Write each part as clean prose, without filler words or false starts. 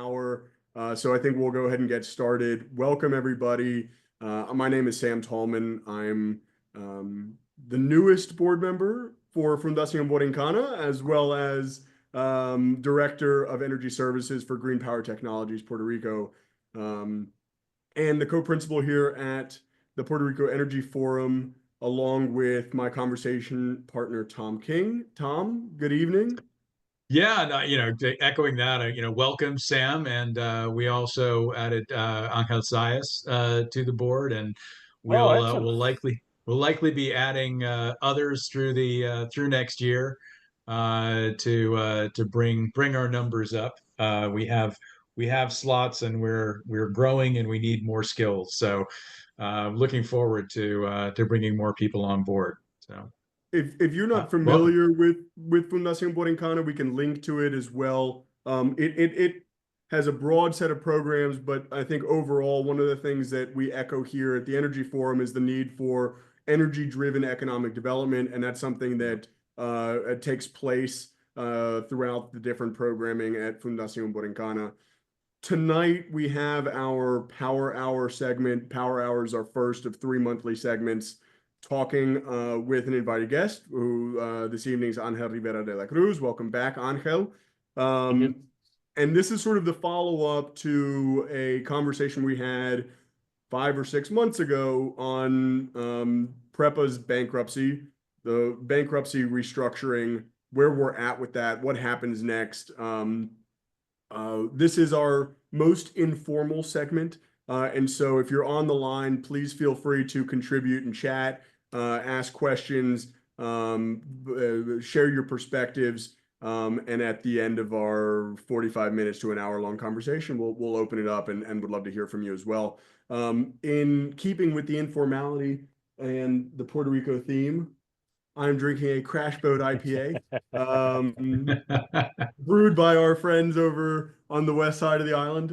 hour. So I think we'll go ahead and get started. Welcome, everybody. My name is Sam Tallman. I'm the newest board member for Fundación Borincana, as well as Director of Energy Services for Green Power Technologies, Puerto Rico, and the co-principal here at the Puerto Rico Energy Forum, along with my conversation partner, Tom King. Tom, good evening. Yeah, no, echoing that, welcome Sam, and we also added Angel Zayas to the board, and Oh, we'll uh, excellent. we'll likely we'll likely be adding others through next year to bring our numbers up. We have slots, and we're growing, and we need more skills. So, looking forward to bringing more people on board. So. If you're not Welcome. familiar with Fundación Borincana, we can link to it as well. It has a broad set of programs, but I think overall one of the things that we echo here at the Energy Forum is the need for energy-driven economic development, and that's something that takes place throughout the different programming at Fundación Borincana. Tonight we have our Power Hour segment. Power Hour is our first of 3 monthly segments, talking with an invited guest who this evening is Angel Rivera de la Cruz. Welcome back, Angel. And this is sort of the follow-up to a conversation we had 5 or 6 months ago on PREPA's bankruptcy, the bankruptcy restructuring, where we're at with that, what happens next. This is our most informal segment. And so if you're on the line, please feel free to contribute and chat, ask questions, share your perspectives. And at the end of our 45 minutes to an hour long conversation, we'll open it up and would love to hear from you as well. In keeping with the informality and the Puerto Rico theme, I'm drinking a Crash Boat IPA, brewed by our friends over on the west side of the island.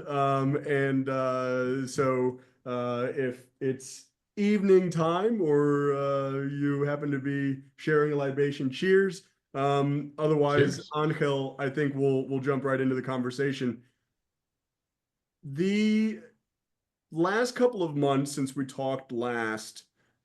So if it's evening time or you happen to be sharing a libation, cheers. Otherwise, Cheers. Angel, I think we'll jump right into the conversation. The last couple of months since we talked last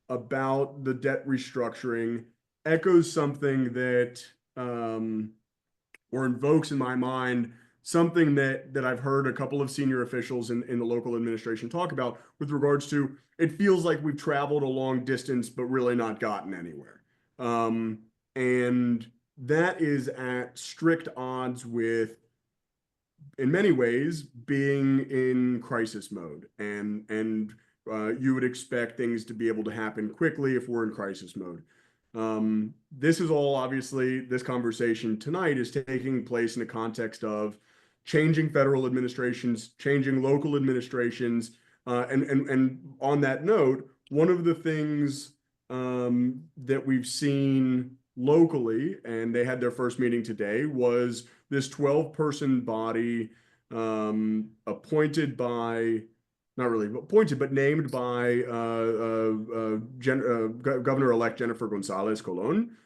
about the debt restructuring echoes something that or invokes in my mind something that I've heard a couple of senior officials in the local administration talk about with regards to it feels like we've traveled a long distance but really not gotten anywhere. And that is at strict odds with, in many ways, being in crisis mode. And you would expect things to be able to happen quickly if we're in crisis mode. This is all obviously, this conversation tonight is taking place in the context of changing federal administrations, changing local administrations. And on that note, one of the things that we've seen locally, and they had their first meeting today, was this 12-person body appointed by, not really appointed, but named by Governor-elect Jennifer Gonzalez Colon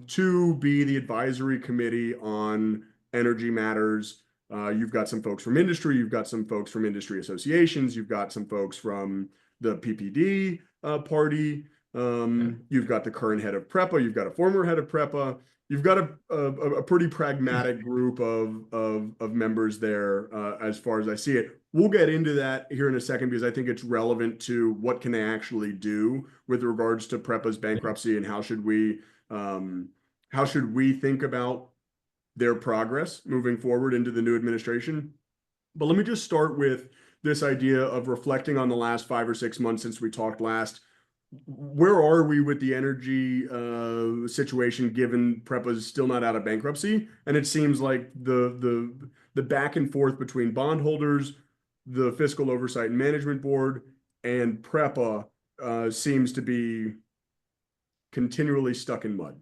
to be the advisory committee on energy matters. You've got some folks from industry, you've got some folks from industry associations, you've got some folks from the PPD party, you've got the current head of PREPA, you've got a former head of PREPA, you've got a pretty pragmatic group of members there as far as I see it. We'll get into that here in a second because I think it's relevant to what can they actually do with regards to PREPA's bankruptcy and how should we think about their progress moving forward into the new administration. But let me just start with this idea of reflecting on the last 5 or 6 months since we talked last. Where are we with the energy situation given PREPA is still not out of bankruptcy? And it seems like the back and forth between bondholders, the Fiscal Oversight and Management Board, and PREPA seems to be continually stuck in mud.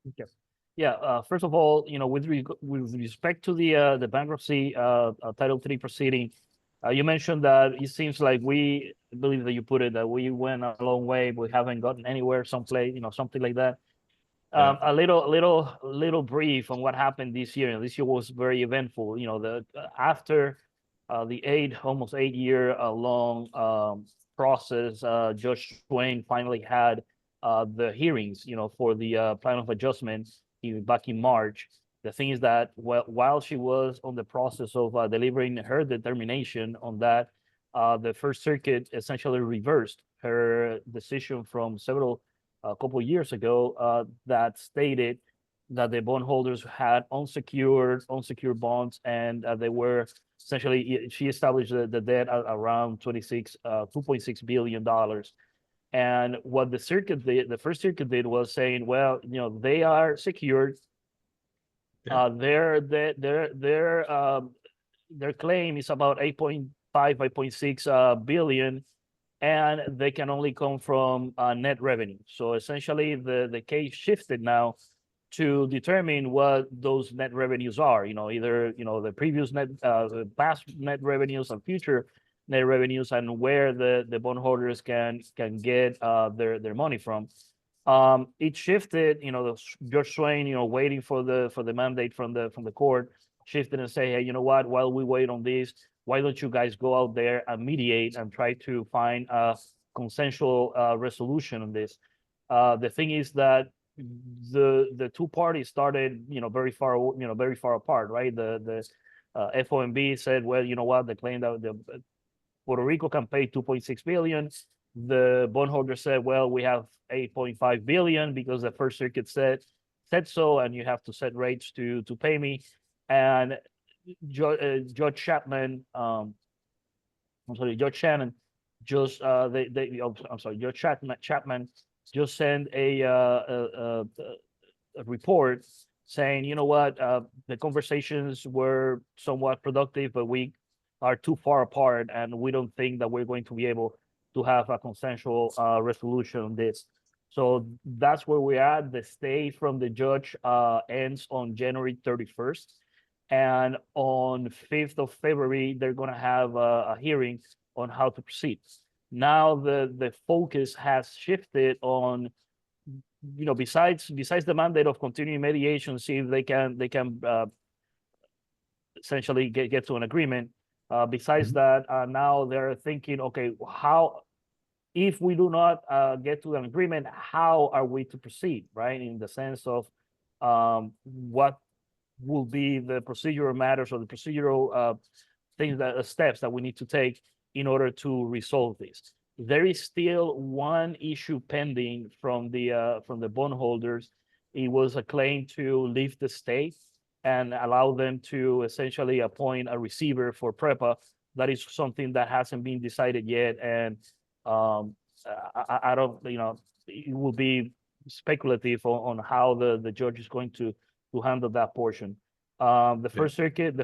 Okay. Yeah. First of all, with respect to the bankruptcy Title III proceeding, you mentioned that it seems like I believe that you put it, that we went a long way, we haven't gotten anywhere, someplace, something like that. Yeah. A little brief on what happened this year. This year was very eventful. You know, after the almost 8 year long process, Judge Swain finally had the hearings. You know, for the plan of adjustment back in March. The thing is that while she was on the process of delivering her determination on that, the First Circuit essentially reversed her decision from a couple of years ago that stated that the bondholders had unsecured bonds, and they were essentially, she established the debt at around $2.6 billion. And what the First Circuit did was saying, well, you know, they are secured. Yeah. Their claim is about 8.5, 8.6 billion, and they can only come from net revenue. So essentially, the case shifted now to determine what those net revenues are. You know, either the previous the past net revenues and future net revenues, and where the bondholders can get their money from. It shifted. Judge Swain, waiting for the mandate from the court, shifted and say, hey, you know what? While we wait on this, why don't you guys go out there and mediate and try to find a consensual resolution on this? The thing is that the two parties started, very far apart, right? The FOMB said, well, you know what? They claimed that the Puerto Rico can pay 2.6 billion. The bondholder said, well, we have 8.5 billion because the First Circuit said so, and you have to set rates to pay me. And Judge Chapman, I'm sorry, Judge Shannon, just Judge Chapman just sent a report saying, you know what, the conversations were somewhat productive, but we are too far apart, and we don't think that we're going to be able to have a consensual resolution on this. So that's where we're at. The stay from the judge ends on January 31st. And on 5th of February, they're going to have a hearing on how to proceed. Now the focus has shifted on, besides the mandate of continuing mediation, see if they can essentially get to an agreement. Besides that, now they're thinking, okay, if we do not get to an agreement, how are we to proceed, right? In the sense of what will be the procedural matters or the procedural steps that we need to take in order to resolve this. There is still one issue pending from the bondholders. It was a claim to leave the state and allow them to essentially appoint a receiver for PREPA. That is something that hasn't been decided yet, and I don't, it will be speculative on how the judge is going to handle that portion. The First Circuit,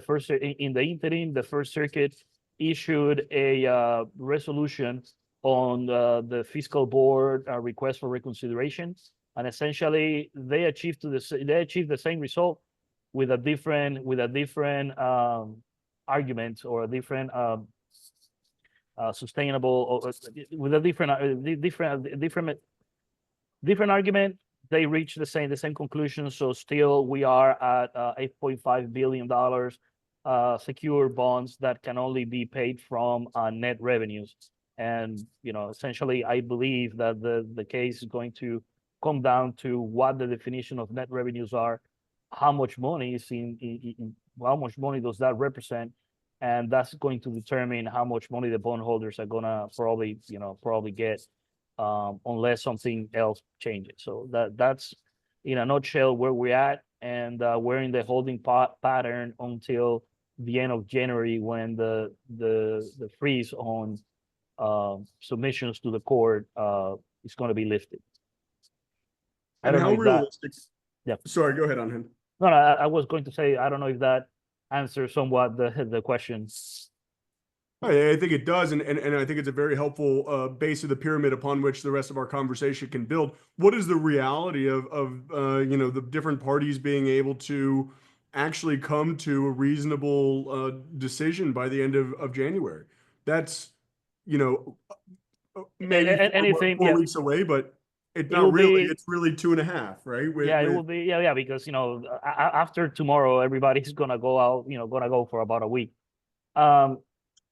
in the interim, the First Circuit issued a resolution on the fiscal board request for reconsideration, and essentially they achieved the same result with a different argument, or a different sustainable, or with a different argument. They reached the same conclusion. So still we are at $8.5 billion secure bonds that can only be paid from net revenues. And essentially, I believe that the case is going to come down to what the definition of net revenues are, how much money is how much money does that represent, and that's going to determine how much money the bondholders are gonna probably get, unless something else changes. So that's in a nutshell where we're at, and we're in the holding pattern until the end of January, when the freeze on submissions to the court is going to be lifted. And how realistic? Yeah. Sorry, go ahead, Anhen. No, I was going to say, I don't know if that answers somewhat the question. I think it does, and I think it's a very helpful base of the pyramid upon which the rest of our conversation can build. What is the reality of the different parties being able to actually come to a reasonable decision by the end of January? That's maybe anything, 4 weeks away, but It's it not will really, be it's really 2.5, right? yeah, it will be yeah, because after tomorrow everybody's gonna go out, gonna go for about a week. Um,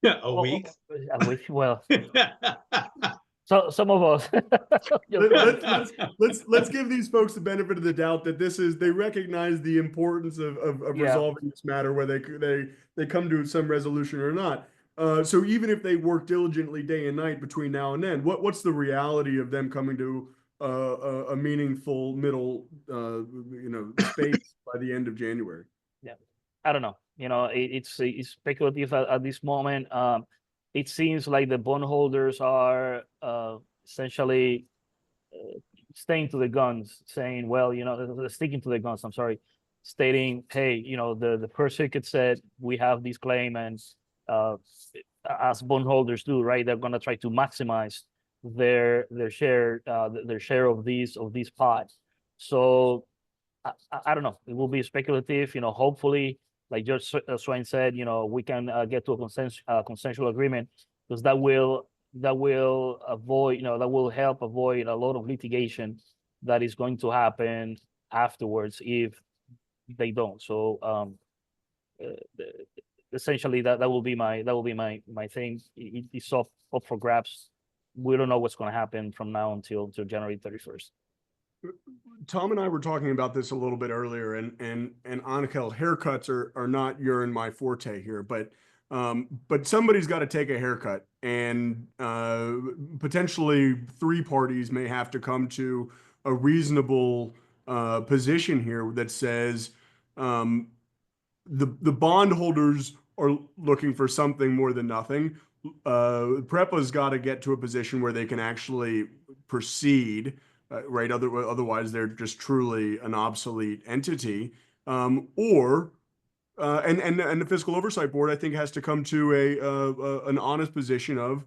A week. a week. Well, so some of us, your Let, friends. let, let's let's give these folks the benefit of the doubt that they recognize the importance of Yeah, resolving this matter, where they come to some resolution or not. So even if they work diligently day and night between now and then, what's the reality of them coming to a meaningful middle space by the end of January? yeah. I don't know. It's speculative at this moment. It seems like the bondholders are essentially staying to the guns, saying, well, sticking to the guns. I'm sorry, stating, hey, the First Circuit said we have this claim, and uh, as bondholders do, right? They're going to try to maximize their share of these pot. So I don't know. It will be speculative. Hopefully, like George Swain said, we can get to a consensual agreement, because that will help avoid a lot of litigation that is going to happen afterwards if they don't. So uh, essentially, that will be my thing. It's up for grabs. We don't know what's going to happen from now until January 31st. Tom and I were talking about this a little bit earlier, and Angel, haircuts are not your and my forte here, but somebody's got to take a haircut, and potentially three parties may have to come to a reasonable position here that says the bondholders are looking for something more than nothing. PREPA's got to get to a position where they can actually proceed, right? Otherwise, they're just truly an obsolete entity. Or and the Fiscal Oversight Board, I think, has to come to an honest position of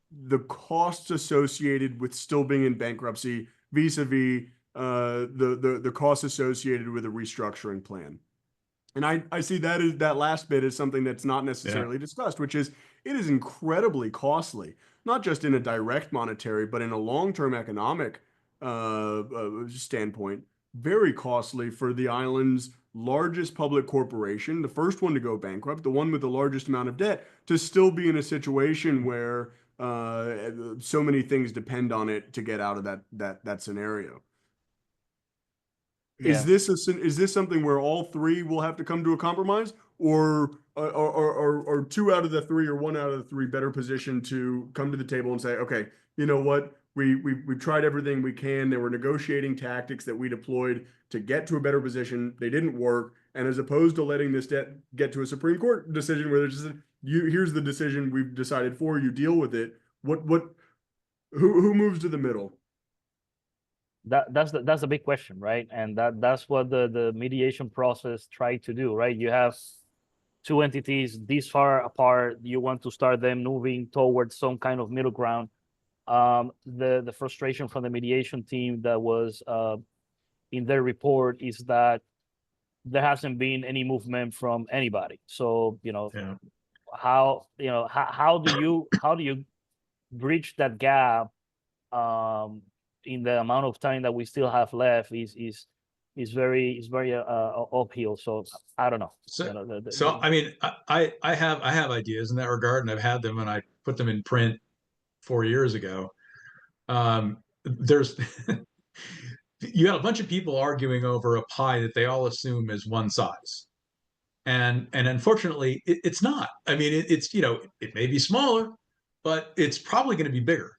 the costs associated with still being in bankruptcy vis-a-vis the costs associated with a restructuring plan. And I see that last bit as something that's not necessarily discussed, which is it is incredibly costly, not just in a direct monetary, but in a long-term economic standpoint, very costly for the island's largest public corporation, the first one to go bankrupt, the one with the largest amount of debt, to still be in a situation where so many things depend on it to get out of that scenario. Yeah. Is this something where all three will have to come to a compromise, or are two out of the three or one out of the three better positioned to come to the table and say, okay, you know what, we tried everything we can. There were negotiating tactics that we deployed to get to a better position. They didn't work, and as opposed to letting this debt get to a Supreme Court decision where there's just here's the decision we've decided for you, deal with it. Who moves to the middle? That's the big question, right? And that's what the mediation process tried to do, right? You have two entities this far apart. You want to start them moving towards some kind of middle ground. The frustration from the mediation team that was in their report is that there hasn't been any movement from anybody. So how do you bridge that gap in the amount of time that we still have left is very uphill. So I don't know. So I mean, I have ideas in that regard, and I've had them, and I put them in print 4 years ago. There's you got a bunch of people arguing over a pie that they all assume is one size, and unfortunately, it's not. I mean, it's it may be smaller, but it's probably going to be bigger.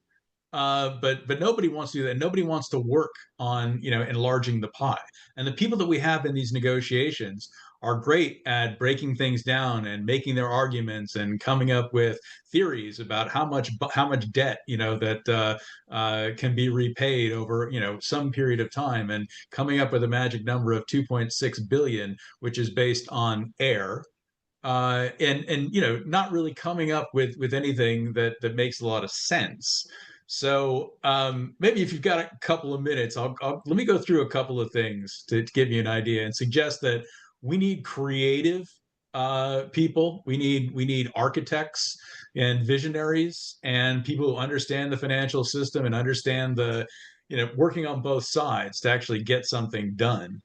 But nobody wants to do that. Nobody wants to work on enlarging the pie. And the people that we have in these negotiations are great at breaking things down and making their arguments and coming up with theories about how much debt that can be repaid over some period of time, and coming up with a magic number of 2.6 billion, which is based on air. And not really coming up with anything that makes a lot of sense. So maybe if you've got a couple of minutes, let me go through a couple of things to give you an idea and suggest that we need creative people. We need architects and visionaries and people who understand the financial system and understand the, working on both sides to actually get something done.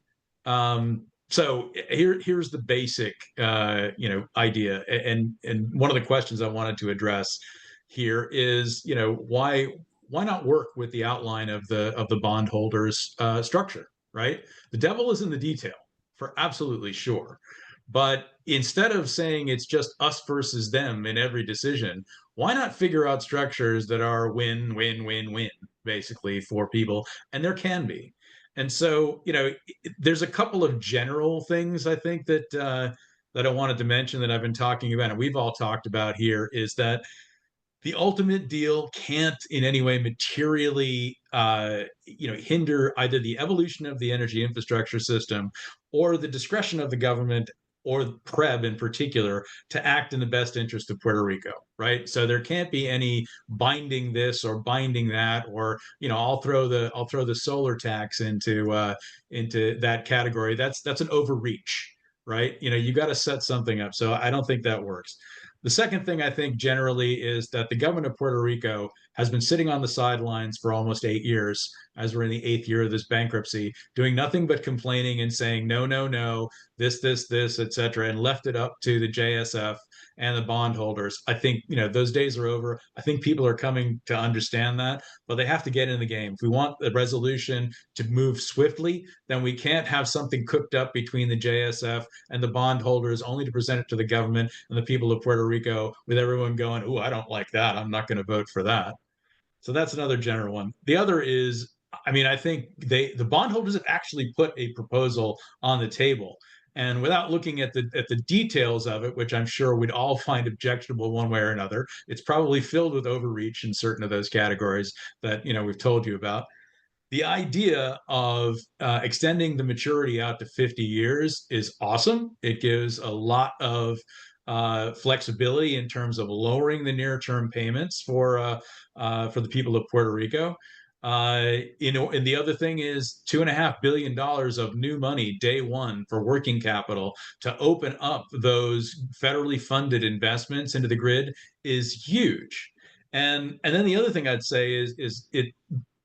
So here's the basic, idea. And one of the questions I wanted to address here is, why not work with the outline of the bondholders structure, right? The devil is in the detail, for absolutely sure. But instead of saying it's just us versus them in every decision, why not figure out structures that are win, win, win, win, basically, for people? And there can be. And so, there's a couple of general things I think that I wanted to mention that I've been talking about, and we've all talked about here, is that the ultimate deal can't in any way materially hinder either the evolution of the energy infrastructure system or the discretion of the government or PREB in particular to act in the best interest of Puerto Rico, right? So there can't be any binding this or binding that, or I'll throw the solar tax into that category. That's an overreach, right? You got to set something up. So I don't think that works. The second thing I think generally is that the government of Puerto Rico has been sitting on the sidelines for almost 8 years, as we're in the 8th year of this bankruptcy, doing nothing but complaining and saying, no, no, no, this, et cetera, and left it up to the JSF and the bondholders. I think, those days are over. I think people are coming to understand that, but they have to get in the game. If we want the resolution to move swiftly, then we can't have something cooked up between the JSF and the bondholders only to present it to the government and the people of Puerto Rico with everyone going, oh, I don't like that. I'm not going to vote for that. So that's another general one. The other is, I think the bondholders have actually put a proposal on the table. And without looking at the details of it, which I'm sure we'd all find objectionable one way or another, it's probably filled with overreach in certain of those categories that we've told you about. The idea of extending the maturity out to 50 years is awesome. It gives a lot of flexibility in terms of lowering the near-term payments for the people of Puerto Rico. And the other thing is $2.5 billion of new money day one for working capital to open up those federally funded investments into the grid is huge. And then the other thing I'd say is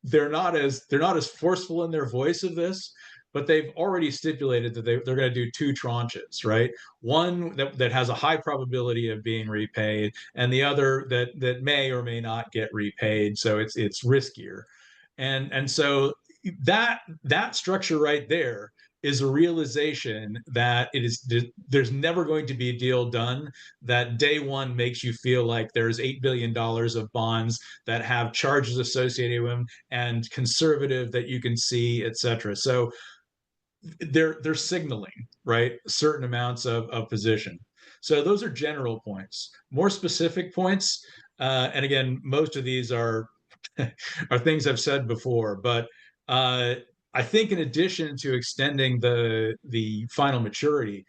they're not as forceful in their voice of this, but they've already stipulated that they're going to do two tranches, right? One that has a high probability of being repaid, and the other that may or may not get repaid. So it's riskier, and so that structure right there is a realization that there's never going to be a deal done that day one makes you feel like there's $8 billion of bonds that have charges associated with them and conservative that you can see, et cetera. So they're signaling, right, certain amounts of position. So those are general points. More specific points, and again, most of these are are things I've said before, but I think in addition to extending the final maturity,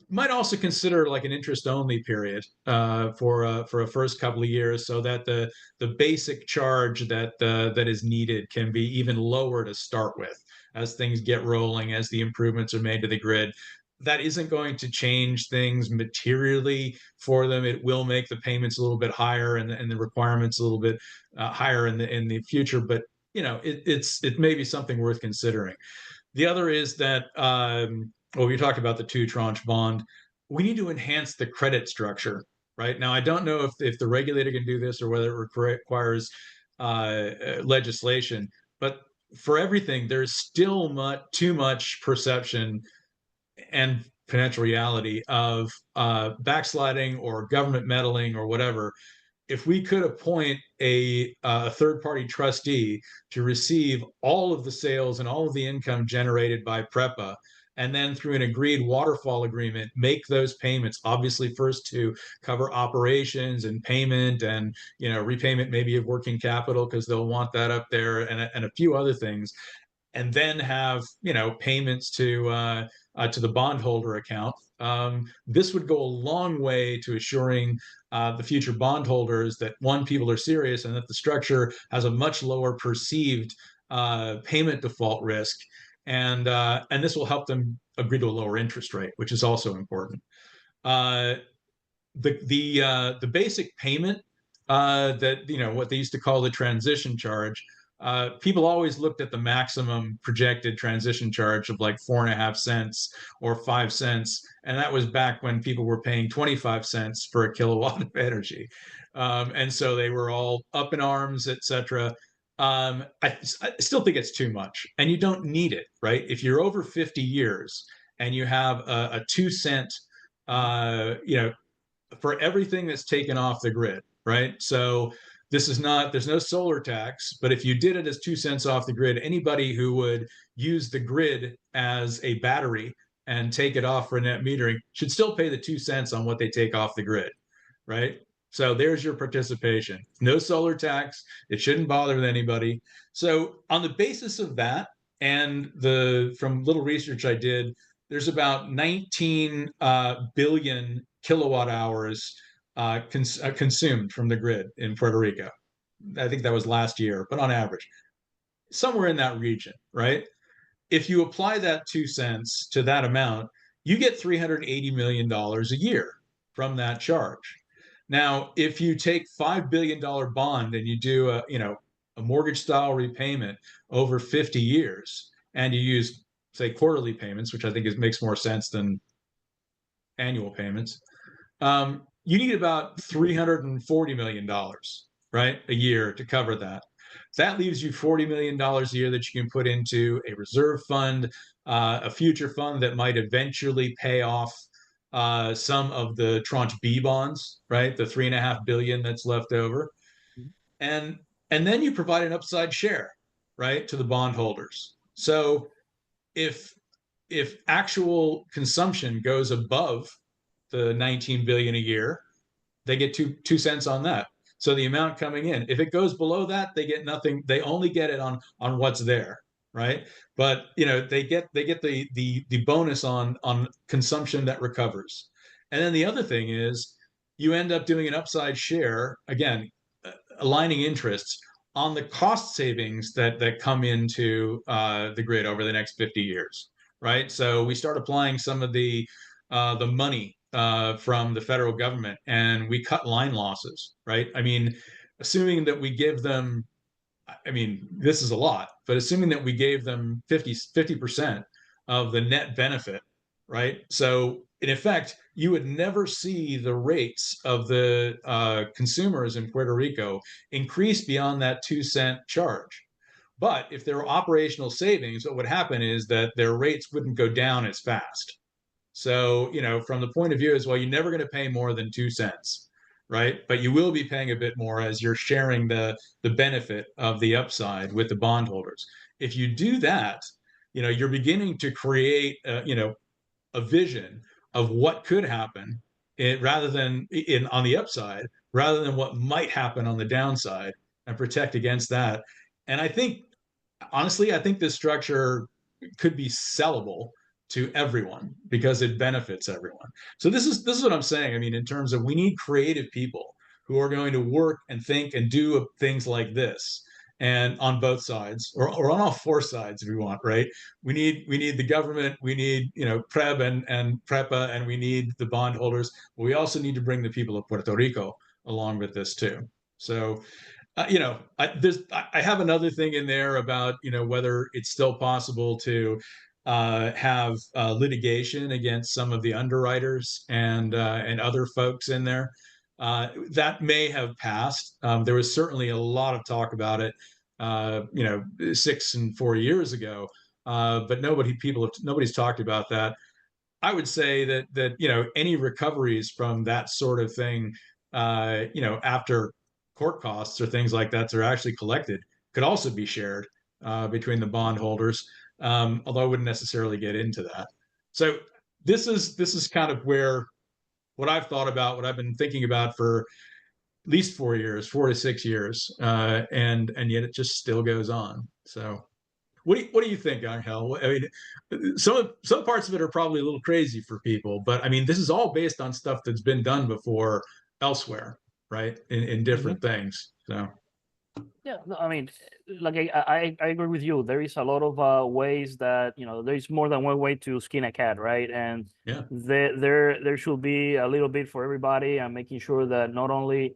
might also consider like an interest only period for a first couple of years, so that the basic charge that is needed can be even lower to start with as things get rolling, as the improvements are made to the grid. That isn't going to change things materially for them. It will make the payments a little bit higher and the requirements a little bit higher in the future, but it may be something worth considering. The other is that well, we talked about the two tranche bond. We need to enhance the credit structure. Right now, I don't know if the regulator can do this or whether it requires legislation, but for everything, there's still too much perception and potential reality of backsliding or government meddling or whatever. If we could appoint a third party trustee to receive all of the sales and all of the income generated by PREPA, and then through an agreed waterfall agreement, make those payments, obviously first to cover operations and payment and repayment maybe of working capital, because they'll want that up there, and a few other things, and then have payments to the bondholder account. This would go a long way to assuring the future bondholders that, one, people are serious, and that the structure has a much lower perceived payment default risk, and this will help them agree to a lower interest rate, which is also important. the basic payment that, what they used to call the transition charge, people always looked at the maximum projected transition charge of like 4.5 cents or 5 cents, and that was back when people were paying 25 cents for a kilowatt of energy, and so they were all up in arms, etc. I still think it's too much, and you don't need it, right? If you're over 50 years and you have a 2 cent, for everything that's taken off the grid, right? So this is not, there's no solar tax, but if you did it as 2 cents off the grid, anybody who would use the grid as a battery and take it off for net metering should still pay the 2 cents on what they take off the grid, right? So there's your participation. No solar tax. It shouldn't bother with anybody. So on the basis of that, and from little research I did, there's about 19 billion kilowatt hours consumed from the grid in Puerto Rico. I think that was last year, but on average, somewhere in that region, right? If you apply that 2 cents to that amount, you get $380 million a year from that charge. Now, if you take $5 billion bond and you do a mortgage style repayment over 50 years, and you use, say, quarterly payments, which I think makes more sense than annual payments, you need about $340 million, right, a year to cover that. That leaves you $40 million a year that you can put into a reserve fund, a future fund that might eventually pay off some of the tranche B bonds, right, the $3.5 billion that's left over, and then you provide an upside share, right, to the bondholders. So if actual consumption goes above the 19 billion a year, they get 2 cents on that. So the amount coming in, if it goes below that, they get nothing. They only get it on what's there, right? But they get the bonus on consumption that recovers. And then the other thing is, you end up doing an upside share, again, aligning interests on the cost savings that come into the grid over the next 50 years, right? So we start applying some of the money from the federal government, and we cut line losses, right? I mean, assuming that we give them, I mean, this is a lot, but assuming that we gave them 50% of the net benefit, right? So in effect, you would never see the rates of the consumers in Puerto Rico increase beyond that 2 cent charge. But if there were operational savings, what would happen is that their rates wouldn't go down as fast. So, from the point of view is, well, you're never going to pay more than 2 cents, right? But you will be paying a bit more as you're sharing the benefit of the upside with the bondholders. If you do that, you're beginning to create, a vision of what could happen rather than on the upside, rather than what might happen on the downside, and protect against that. And I think, honestly, this structure could be sellable to everyone because it benefits everyone. So this is what I'm saying. I mean, in terms of, we need creative people who are going to work and think and do things like this, and on both sides, or on all four sides if we want, right? We need the government, we need PREB and PREPA, and we need the bondholders, but we also need to bring the people of Puerto Rico along with this too. So I have another thing in there about whether it's still possible to have litigation against some of the underwriters and other folks in there. That may have passed. There was certainly a lot of talk about it, 6 and 4 years ago, but nobody's talked about that. I would say that any recoveries from that sort of thing, after court costs or things like that are actually collected, could also be shared between the bondholders. Although I wouldn't necessarily get into that. So this is kind of what I've thought about, what I've been thinking about for at least 4 years, 4 to 6 years, and yet it just still goes on. So what do you think, Angel? I mean, some parts of it are probably a little crazy for people, but I mean, this is all based on stuff that's been done before elsewhere, right? In different things. So Yeah, no, I mean, like I agree with you. There is a lot of ways that, you know, there's more than one way to skin a cat, right? And Yeah. there should be a little bit for everybody, and making sure that not only,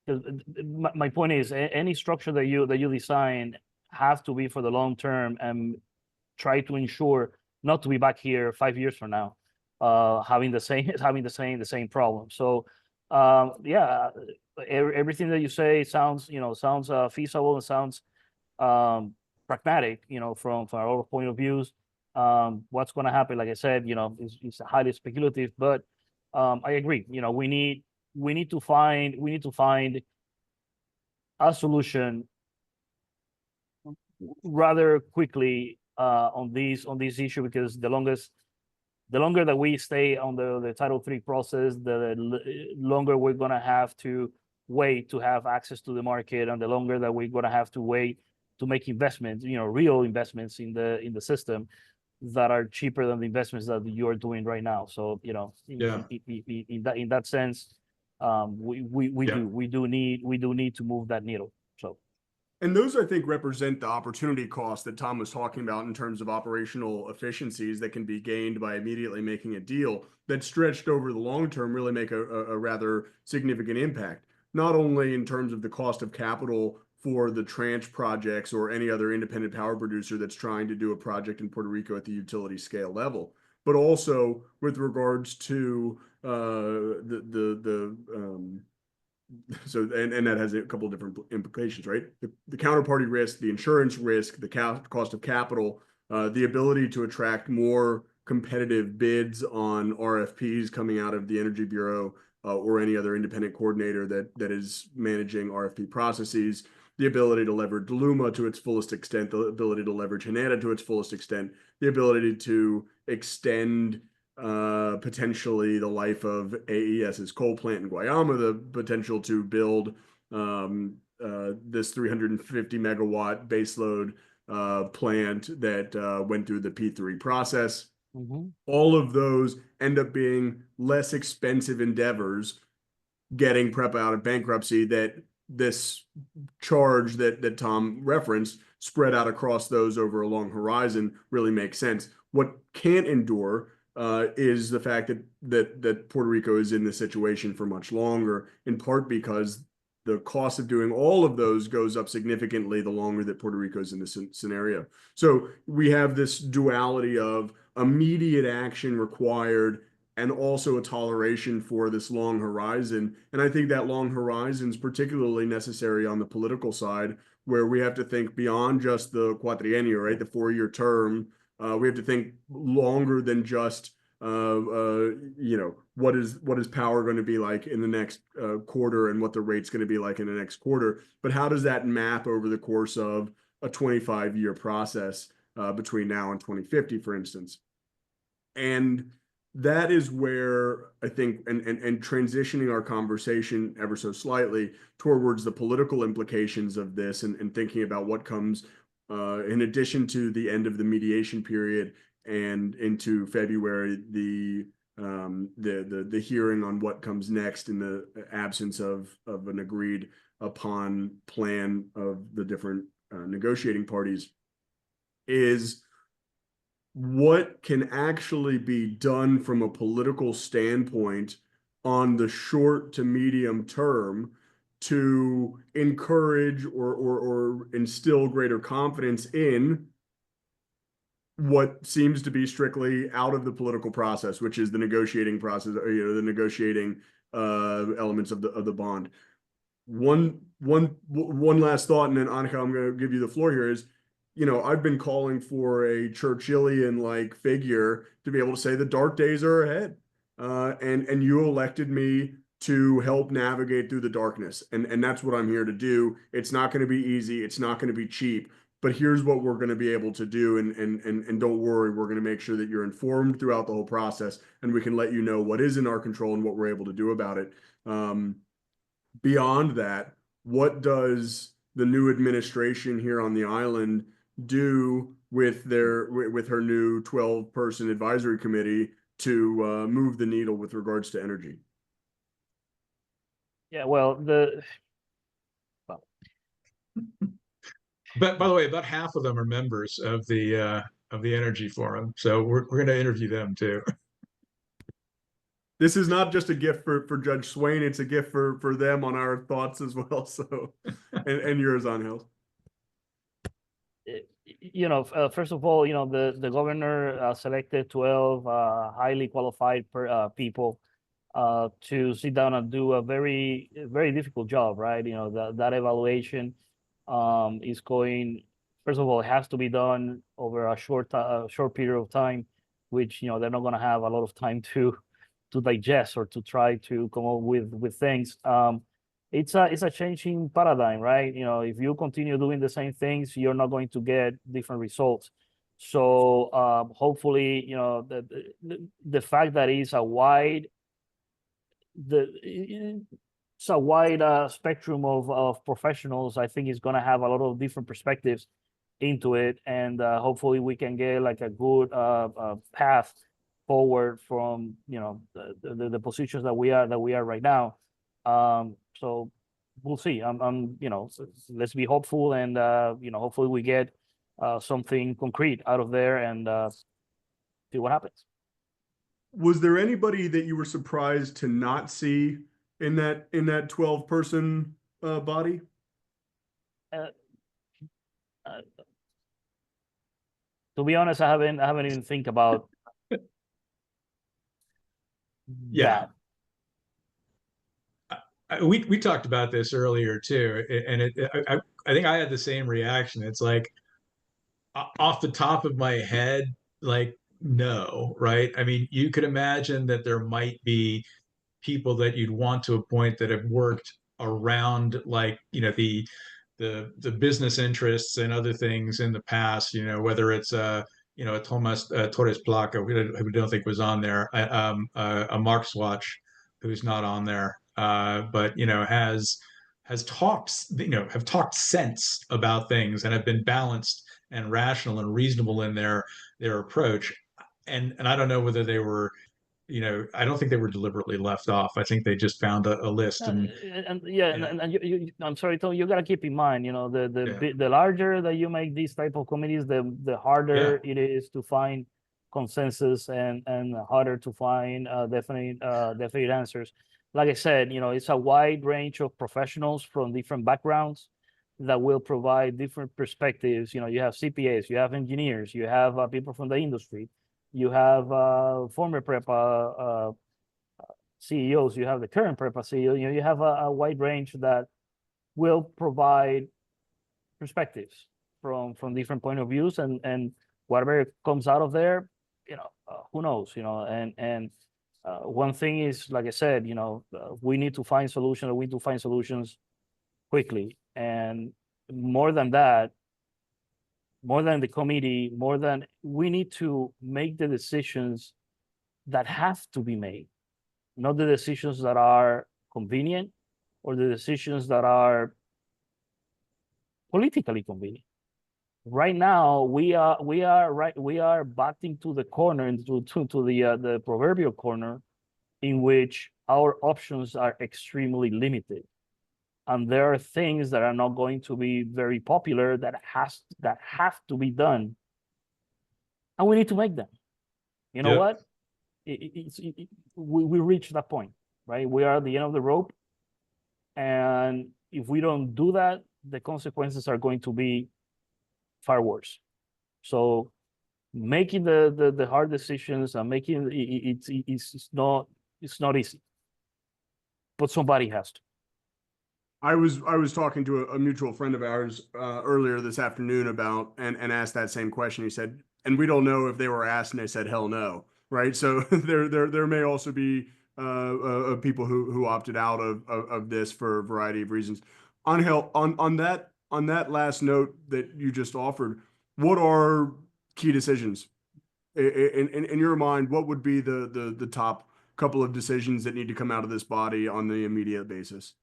'cause my point is, any structure that you design have to be for the long term, and try to ensure not to be back here 5 years from now, having the same the same problem. So, yeah, everything that you say sounds, feasible, and sounds pragmatic, from our point of views. What's going to happen, like I said, is highly speculative, but I agree. We need to find a solution rather quickly on this issue, because the longer that we stay on the Title III process, the longer we're gonna have to wait to have access to the market, and the longer that we're gonna have to wait to make investments, real investments in the system, that are cheaper than the investments that you're doing right now. So, Yeah. in that sense, we Yeah. do need to move that needle. So. And those, I think, represent the opportunity cost that Tom was talking about in terms of operational efficiencies that can be gained by immediately making a deal that stretched over the long term really make a rather significant impact, not only in terms of the cost of capital for the tranche projects or any other independent power producer that's trying to do a project in Puerto Rico at the utility scale level, but also with regards to so and that has a couple of different implications, right? The counterparty risk, the insurance risk, the cost of capital, the ability to attract more competitive bids on RFPs coming out of the Energy Bureau, or any other independent coordinator that is managing RFP processes, the ability to leverage Luma to its fullest extent, the ability to leverage Haneda to its fullest extent, the ability to extend potentially the life of AES's coal plant in Guayama, the potential to build this 350 megawatt baseload plant that went through the P3 process. Mm-hmm. All of those end up being less expensive endeavors getting PREPA out of bankruptcy, that this charge that Tom referenced spread out across those over a long horizon really makes sense. What can't endure is the fact that Puerto Rico is in this situation for much longer, in part because the cost of doing all of those goes up significantly the longer that Puerto Rico is in this scenario. So we have this duality of immediate action required and also a toleration for this long horizon. And I think that long horizon is particularly necessary on the political side, where we have to think beyond just the quadriennial, right? The 4-year term. We have to think longer than just, what is power going to be like in the next quarter, and what the rate's going to be like in the next quarter. But how does that map over the course of a 25-year process between now and 2050, for instance? And that is where I think, and transitioning our conversation ever so slightly towards the political implications of this, and thinking about what comes in addition to the end of the mediation period and into February, the hearing on what comes next in the absence of an agreed upon plan of the different negotiating parties, is what can actually be done from a political standpoint on the short to medium term to encourage or instill greater confidence in what seems to be strictly out of the political process, which is the negotiating process, or the negotiating elements of the bond. One last thought, and then Annika, I'm going to give you the floor here, is, I've been calling for a Churchillian like figure to be able to say the dark days are ahead. And you elected me to help navigate through the darkness. And that's what I'm here to do. It's not going to be easy. It's not going to be cheap, but here's what we're going to be able to do. And don't worry, we're going to make sure that you're informed throughout the whole process, and we can let you know what is in our control and what we're able to do about it. Beyond that, what does the new administration here on the island do with her new 12-person advisory committee to move the needle with regards to energy? Yeah, well, But by the way, about half of them are members of the Energy Forum, so we're going to interview them too. This is not just a gift for Judge Swain, it's a gift for them on our thoughts as well. So, and yours, Angel. First of all, the governor selected 12 highly qualified people to sit down and do a very, very difficult job, right? That evaluation is going, first of all, it has to be done over a short period of time, which, they're not going to have a lot of time to digest or to try to come up with things. It's a changing paradigm, right? If you continue doing the same things, you're not going to get different results. So hopefully, the fact that it's a wide spectrum of professionals, I think is going to have a lot of different perspectives into it, and hopefully we can get like a good path forward from the positions that we are right now. So we'll see. Let's be hopeful, and hopefully we get something concrete out of there, and see what happens. Was there anybody that you were surprised to not see in that 12-person body? To be honest, I haven't even think about Yeah. that. We talked about this earlier too, and I think I had the same reaction. It's like off the top of my head, like no, right? I mean, you could imagine that there might be people that you'd want to appoint that have worked around, like the business interests and other things in the past. Whether it's a Thomas Torres Placa, who we don't think was on there, a Mark Swatch, who's not on there, but has talked, have talked sense about things and have been balanced and rational and reasonable in their approach. And I don't know whether they were, I don't think they were deliberately left off. I think they just found a list. And I'm sorry, Tom, you got to keep in mind, the larger that you make these type of committees, the harder it is to find consensus, and harder to find definite answers. Like I said, it's a wide range of professionals from different backgrounds that will provide different perspectives. You have CPAs, you have engineers, you have people from the industry, you have former PREPA CEOs, you have the current PREPA CEO. You have a wide range that will provide perspectives from different point of views, and whatever comes out of there, who knows, and one thing is, like I said, we need to find solutions. We need to find solutions quickly, and more than that, more than the committee, we need to make the decisions that have to be made, not the decisions that are convenient or the decisions that are politically convenient. Right now, we are backed into the corner, into the proverbial corner, in which our options are extremely limited, and there are things that are not going to be very popular that have to be done, and we need to make them. You know what? We reach that point, right? We are at the end of the rope, and if we don't do that, the consequences are going to be far worse. So making the hard decisions and making it's not easy, but somebody has to. I was talking to a mutual friend of ours earlier this afternoon about and asked that same question. He said, and we don't know if they were asked and they said hell no, right? So there may also be people who opted out of this for a variety of reasons. Angel, on that last note that you just offered, what are key decisions in your mind? What would be the top couple of decisions that need to come out of this body on the immediate basis?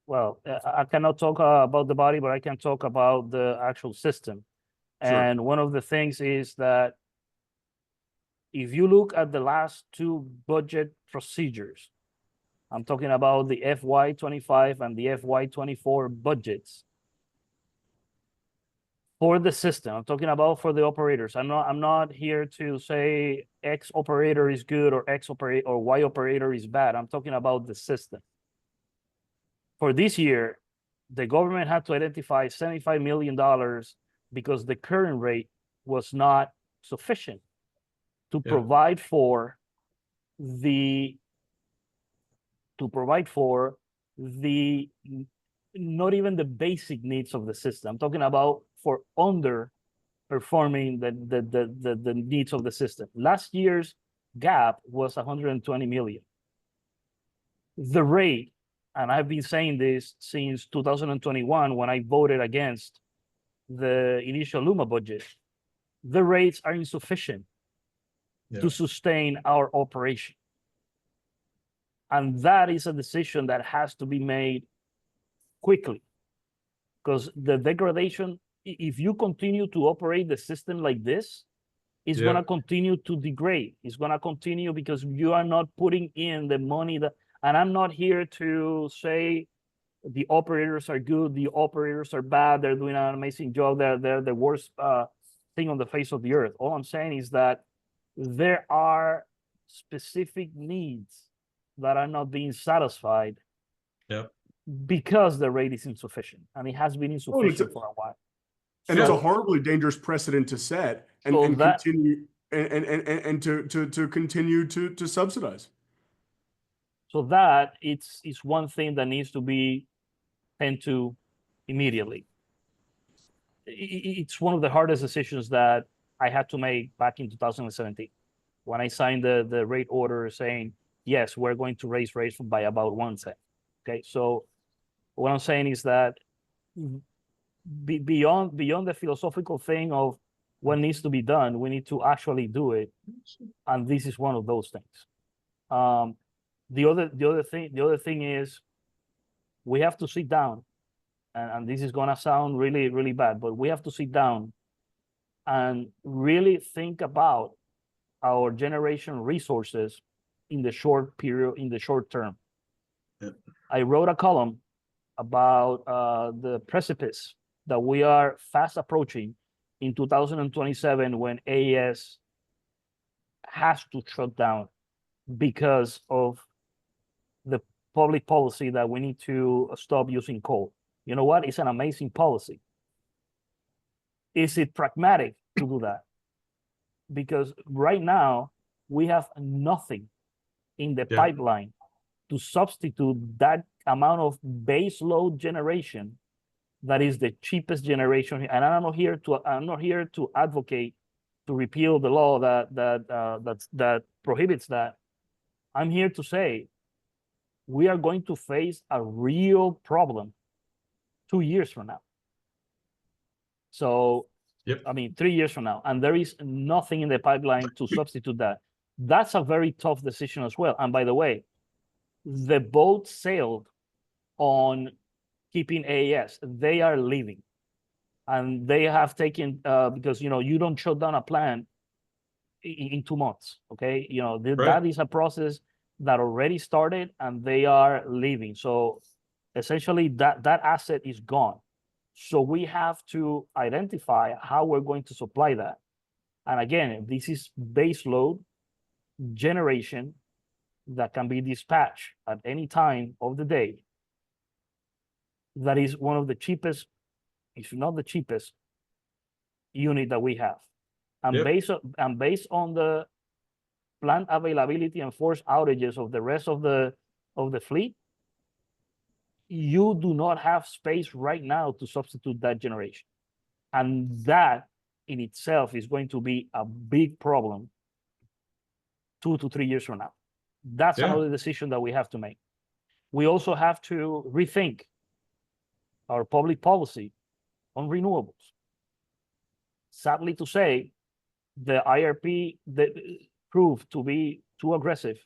Well, I cannot talk about the body, but I can talk about the actual system. Sure. And one of the things is that if you look at the last two budget procedures, I'm talking about the FY25 and the FY24 budgets, for the system. I'm talking about for the operators. I'm not here to say X operator is good or X operator or Y operator is bad. I'm talking about the system. For this year, the government had to identify $75 million because the current rate was not sufficient to Yeah. provide for the not even the basic needs of the system. I'm talking about for underperforming the needs of the system. Last year's gap was 120 million. The rate, and I've been saying this since 2021 when I voted against the initial Luma budget, the rates are insufficient Yeah. to sustain our operation. And that is a decision that has to be made quickly, because the degradation, if you continue to operate the system like this, it's Yeah. going to continue to degrade. It's going to continue because you are not putting in the money that, and I'm not here to say the operators are good, the operators are bad, they're doing an amazing job, they're the worst thing on the face of the earth. All I'm saying is that there are specific needs that are not being satisfied Yep. because the rate is insufficient, and it has been insufficient for a while. And it's a So- horribly dangerous precedent to set and, So and that- continue and to continue to subsidize. So that it's one thing that needs to be tend to immediately. It's one of the hardest decisions that I had to make back in 2017 when I signed the rate order saying, yes, we're going to raise rates by about 1 cent. Okay, so what I'm saying is that beyond the philosophical thing of what needs to be done, we need to actually do it, and this is one of those things. The other thing is we have to sit down, and this is gonna sound really, really bad, but we have to sit down and really think about our generation resources in the short period, in the short term. Yep. I wrote a column about the precipice that we are fast approaching in 2027 when AES has to shut down because of the public policy that we need to stop using coal. You know what? It's an amazing policy. Is it pragmatic to do that? Because right now we have nothing in the pipeline to substitute that amount of base load generation that is the cheapest generation. And I'm not here to advocate to repeal the law that prohibits that. I'm here to say we are going to face a real problem 2 years from now. So, I mean, 3 years from now, and there is nothing in the pipeline to substitute that. That's a very tough decision as well. And by the way, the boat sailed on keeping AES. They are leaving, and they have taken because you don't shut down a plant in 2 months. Okay, that is a process that already started, and they are leaving. So essentially, that asset is gone. So we have to identify how we're going to supply that. And again, this is base load generation that can be dispatched at any time of the day. That is one of the cheapest, if not the cheapest, unit that we have. And based on the plant availability and forced outages of the rest of the fleet, you do not have space right now to substitute that generation. And that in itself is going to be a big problem 2 to 3 years from now. That's another decision that we have to make. We also have to rethink our public policy on renewables. Sadly to say, the IRP proved to be too aggressive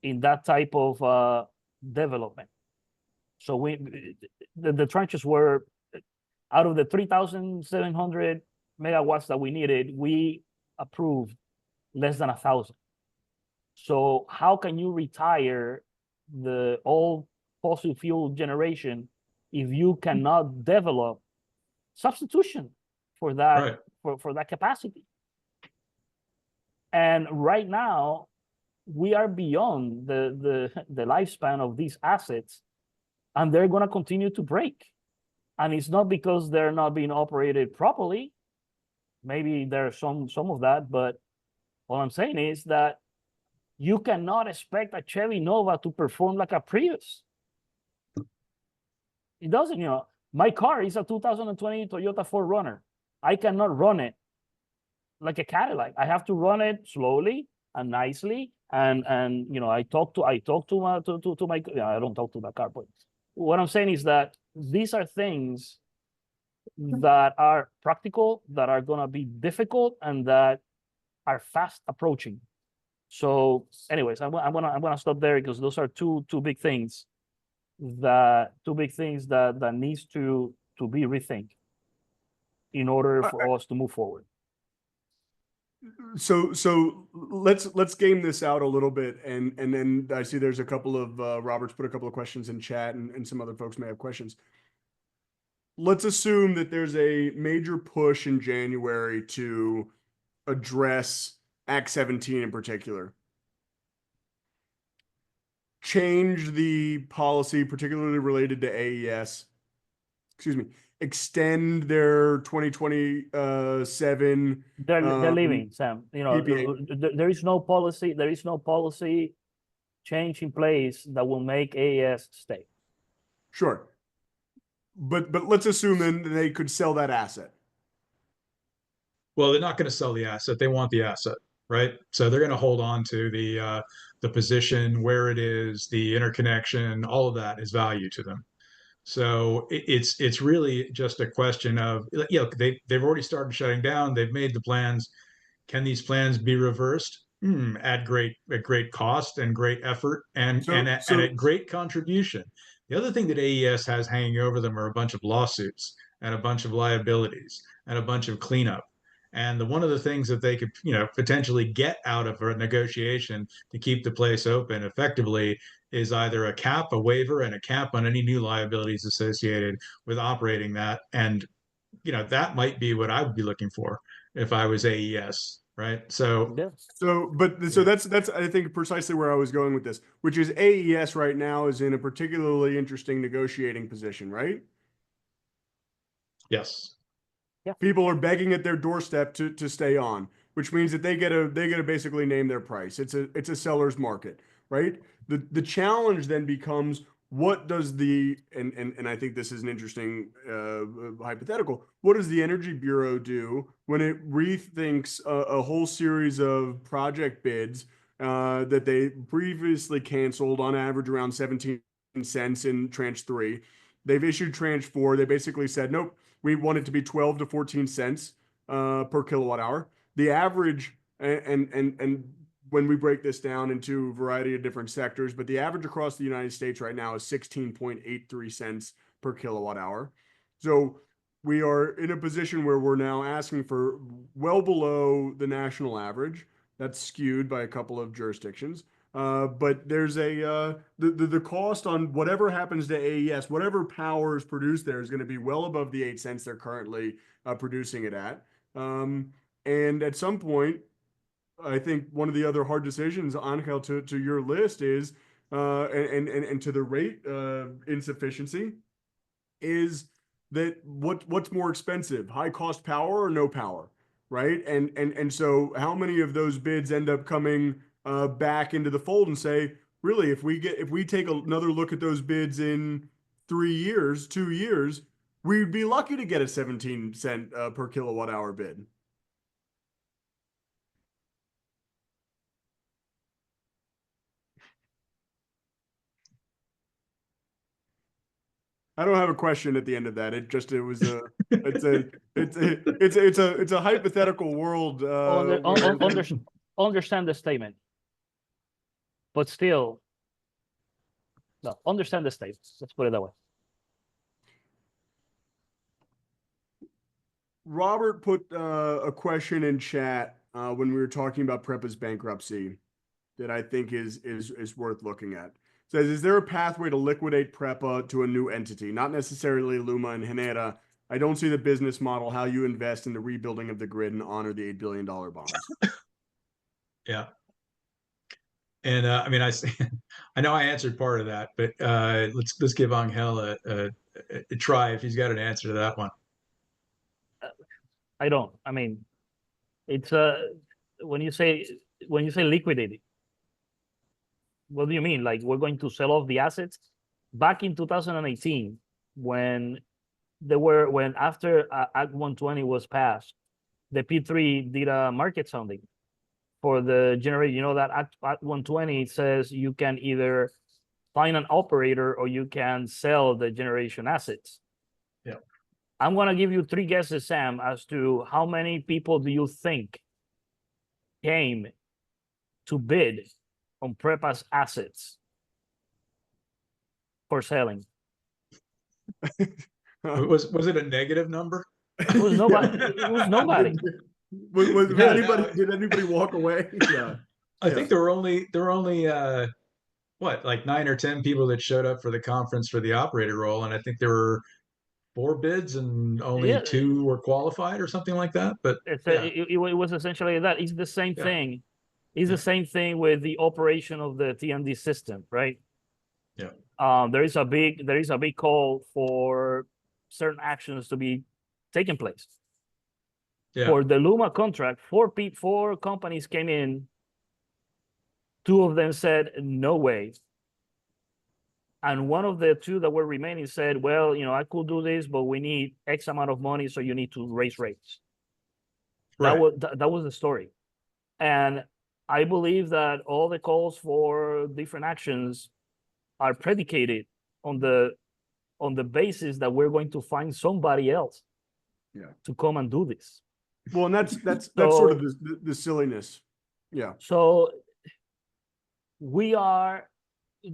in that type of development. So the tranches were, out of the 3,700 megawatts that we needed, we approved less than 1,000. So how can you retire the old fossil fuel generation if you cannot develop substitution for that Right. for that capacity. And right now, we are beyond the lifespan of these assets, and they're going to continue to break. And it's not because they're not being operated properly. Maybe there's some of that, but all I'm saying is that you cannot expect a Chevy Nova to perform like a Prius. It doesn't, my car is a 2020 Toyota 4Runner. I cannot run it like a Cadillac. I have to run it slowly and nicely. And I talk to my I don't talk to the car, but what I'm saying is that these are things that are practical, that are gonna be difficult, and that are fast approaching. So, anyways, I'm gonna stop there because those are two big things that needs to be rethink in order for us to move forward. So let's game this out a little bit, and then I see there's a couple of Robert's put a couple of questions in chat, and some other folks may have questions. Let's assume that there's a major push in January to address Act 17 in particular. Change the policy, particularly related to AES. Excuse me. Extend their 2027. They're leaving, Sam. PPA. There is no policy. There is no policy change in place that will make AES stay. Sure. But let's assume then they could sell that asset. Well, they're not going to sell the asset. They want the asset, right? So they're going to hold on to the position where it is, the interconnection, all of that is value to them. So it's really just a question of, they've already started shutting down. They've made the plans. Can these plans be reversed? At great cost and great effort and at great contribution. The other thing that AES has hanging over them are a bunch of lawsuits and a bunch of liabilities and a bunch of cleanup. And one of the things that they could, potentially get out of a negotiation to keep the place open effectively is either a cap, a waiver, and a cap on any new liabilities associated with operating that. And, that might be what I would be looking for if I was AES, right? So, that's I think precisely where I was going with this, which is AES right now is in a particularly interesting negotiating position, right? Yes. Yeah. People are begging at their doorstep to stay on, which means that they get to basically name their price. It's a seller's market, right? The challenge then becomes, what does and I think this is an interesting hypothetical. What does the Energy Bureau do when it rethinks a whole series of project bids that they previously canceled on average around 17 cents in tranche 3? They've issued tranche 4. They basically said, nope, we want it to be 12 to 14 cents per kilowatt hour. The average, and when we break this down into a variety of different sectors, but the average across the United States right now is 16.83 cents per kilowatt hour. So we are in a position where we're now asking for well below the national average. That's skewed by a couple of jurisdictions. But there's the cost on whatever happens to AES, whatever power is produced there is going to be well above the 8 cents they're currently producing it at. And at some point, I think one of the other hard decisions, Angel, to your list is, and to the rate insufficiency, is that what's more expensive, high cost power or no power, right? And so how many of those bids end up coming back into the fold and say, really, if we take another look at those bids in 3 years, 2 years, we'd be lucky to get a 17 cent per kilowatt hour bid. I don't have a question at the end of that. It's a hypothetical world. Understand the statement, but still, no, understand the statement. Let's put it that way. Robert put a question in chat when we were talking about PREPA's bankruptcy that I think is worth looking at. It says, is there a pathway to liquidate PREPA to a new entity, not necessarily Luma and Genera, I don't see the business model how you invest in the rebuilding of the grid and honor the $8 billion bonds. Yeah. And I mean, I know I answered part of that, but let's give Angel a try if he's got an answer to that one. I don't. I mean, it's when you say liquidated, what do you mean? Like we're going to sell off the assets? Back in 2018, when after Act 120 was passed, the P3 did a market sounding for the generator. You know that Act 120 says you can either find an operator or you can sell the generation assets. Yeah. I'm going to give you 3 guesses, Sam, as to how many people do you think came to bid on PREPA's assets for selling? Was it a negative number? It was nobody. It was nobody. Did anybody walk away? Yeah. I think there were only what, like 9 or 10 people that showed up for the conference for the operator role, and I think there were 4 bids and only 2 were qualified or something like that. But it was essentially that. It's the same thing. It's the same thing with the operation of the TND system, right? Yeah. There is a big call for certain actions to be taking place. Yeah. For the Luma contract, 4 companies came in. 2 of them said no way, and one of the 2 that were remaining said, well, I could do this, but we need X amount of money, so you need to raise rates. Right. That was the story. And I believe that all the calls for different actions are predicated on the basis that we're going to find somebody else to come and do this. Well, and that's sort of the silliness. Yeah. So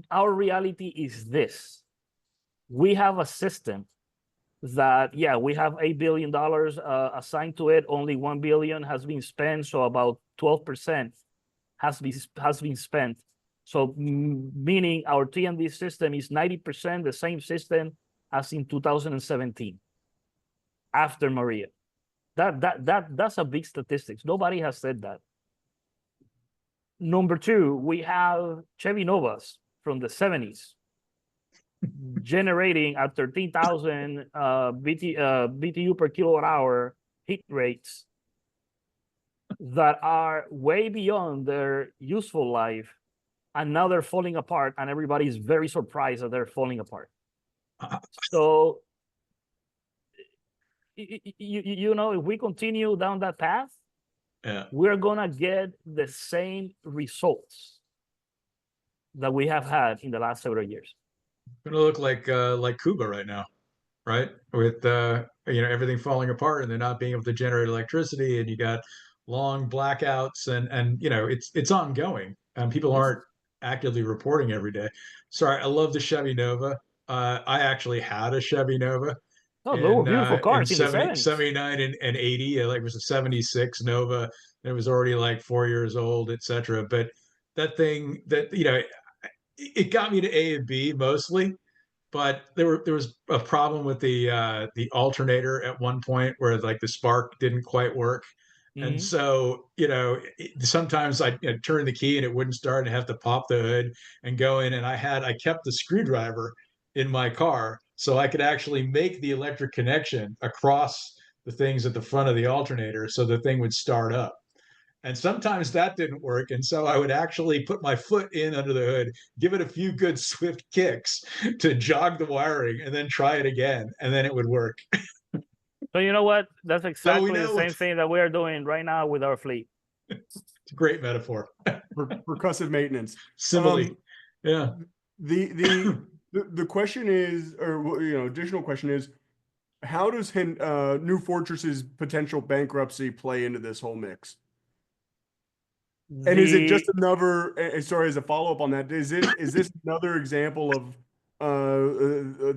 our reality is this. We have a system that, we have $8 billion assigned to it. Only $1 billion has been spent, so about 12% has been spent. So meaning our TND system is 90% the same system as in 2017 after Maria. That's a big statistics. Nobody has said that. Number 2, we have Chevy Novas from the 70s generating at 13,000 BTU per kilowatt hour heat rates that are way beyond their useful life, and now they're falling apart, and everybody's very surprised that they're falling apart. So, if we continue down that path, we're gonna get the same results that we have had in the last several years. It's gonna look like Cuba right now, right? With everything falling apart and they're not being able to generate electricity, and you got long blackouts, and it's ongoing, and people aren't actively reporting every day. Sorry, I love the Chevy Nova. I actually had a Chevy Nova. Oh, they were beautiful cars in the 70s. 79 and 80. Like, it was a 76 Nova. It was already like 4 years old, etc. But that thing, it got me to A and B mostly. But there was a problem with the alternator at one point where like the spark didn't quite work. And so, sometimes I'd turn the key and it wouldn't start, and have to pop the hood and go in. And I kept the screwdriver in my car so I could actually make the electric connection across the things at the front of the alternator so the thing would start up. And sometimes that didn't work. And so I would actually put my foot in under the hood, give it a few good swift kicks to jog the wiring, and then try it again. And then it would work. So you know what? That's exactly the same thing that we are doing right now with our fleet. It's a great metaphor. Percussive maintenance. Simile. Yeah. The question is, or additional question is, how does New Fortress's potential bankruptcy play into this whole mix? And is it just another? Sorry, as a follow up on that, is this another example of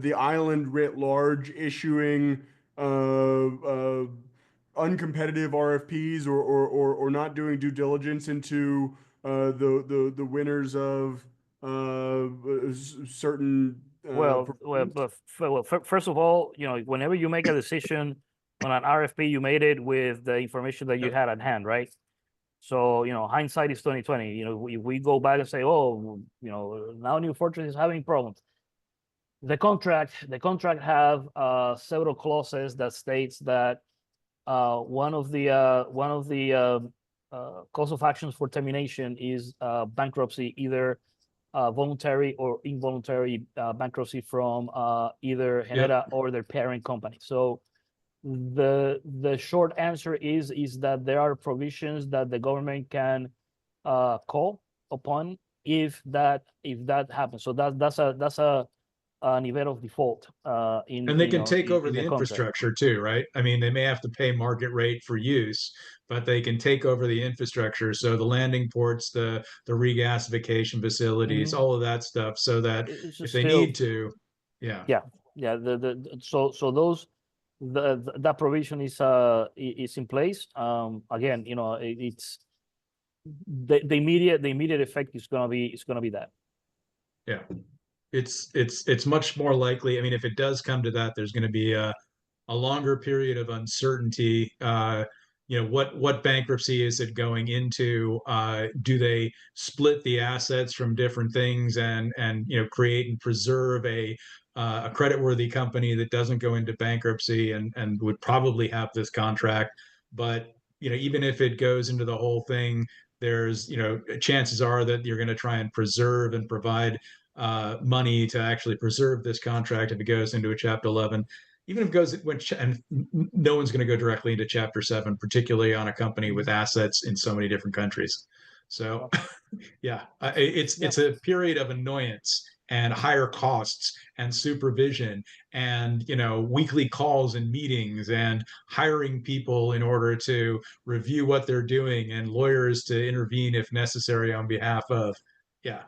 the island writ large issuing uncompetitive RFPs or not doing due diligence into the winners of certain First of all, whenever you make a decision on an RFP, you made it with the information that you had at hand, right? So, hindsight is 2020. If we go back and say, oh, now New Fortress is having problems. The contract have several clauses that states that one of the cause of actions for termination is bankruptcy, either voluntary or involuntary bankruptcy from either Genera or their parent company. So the short answer is that there are provisions that the government can call upon if that happens. So that's an event of default and they can take over in the contract. infrastructure too, right? I mean, they may have to pay market rate for use, but they can take over the infrastructure. So the landing ports, the regasification facilities, all of that stuff, so that if they need to, yeah. So those that provision is in place. Again, it's the immediate effect is gonna be that. Yeah. It's much more likely. I mean, if it does come to that, there's going to be a longer period of uncertainty. What bankruptcy is it going into? Do they split the assets from different things and create and preserve a creditworthy company that doesn't go into bankruptcy and would probably have this contract? But even if it goes into the whole thing, there's chances are that you're going to try and preserve and provide money to actually preserve this contract if it goes into a Chapter 11. Even if it goes, and no one's going to go directly into Chapter 7, particularly on a company with assets in so many different countries. So, yeah, it's a period of annoyance and higher costs and supervision and weekly calls and meetings and hiring people in order to review what they're doing and lawyers to intervene if necessary on behalf of. Yeah,